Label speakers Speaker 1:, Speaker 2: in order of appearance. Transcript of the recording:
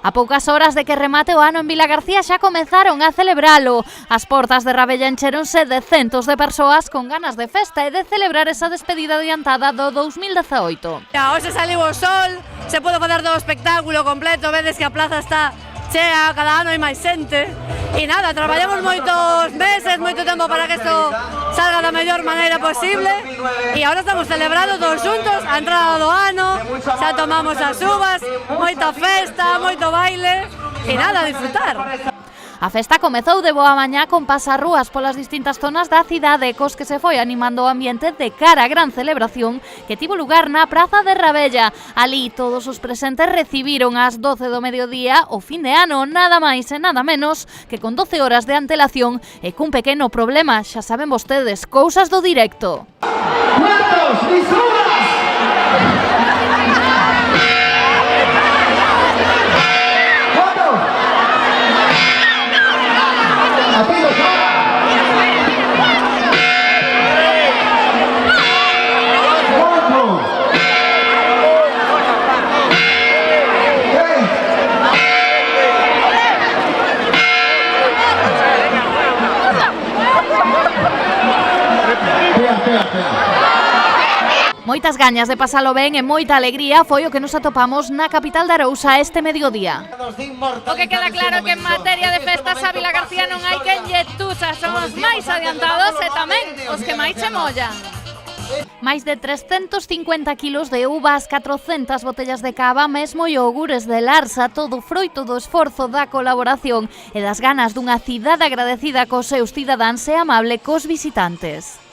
Speaker 1: A poucas horas de que remate o ano en Vilagarcía xa comezaron a celebralo. As portas de Rabella encheronse de centos de persoas con ganas de festa e de celebrar esa despedida adiantada do 2018.
Speaker 2: Hoxe saliu o sol, se pode facer todo o espectáculo completo, vedes que a plaza está chea, cada ano hai máis xente. E nada, traballamos moitos meses, moito tempo para que isto salga da mellor maneira posible e agora estamos celebrando todos xuntos a entrada do ano, xa tomamos as uvas, moita festa, moito baile e nada, a disfrutar.
Speaker 1: A festa comezou de boa mañá con pasarrúas polas distintas zonas da cidade cos que se foi animando o ambiente de cara á gran celebración que tivo lugar na Praza de Rabella. Alí todos os presentes recibiron ás 12 do mediodía o fin de ano, nada máis e nada menos que con 12 horas de antelación e cun pequeno problema, xa saben vostedes, cousas do directo. Moitas gañas de pasalo ben e moita alegría foi o que nos atopamos na capital de Arousa este mediodía.
Speaker 3: O que queda claro que en materia de festas a Vilagarcía non hai quen lle tusa, son os máis adiantados e tamén os que máis se mollan.
Speaker 1: Máis de 350 kilos de uvas, 400 botellas de cava, mesmo iogures de Larsa, todo froito do esforzo da colaboración e das ganas dunha cidade agradecida cos seus cidadáns e amable cos visitantes.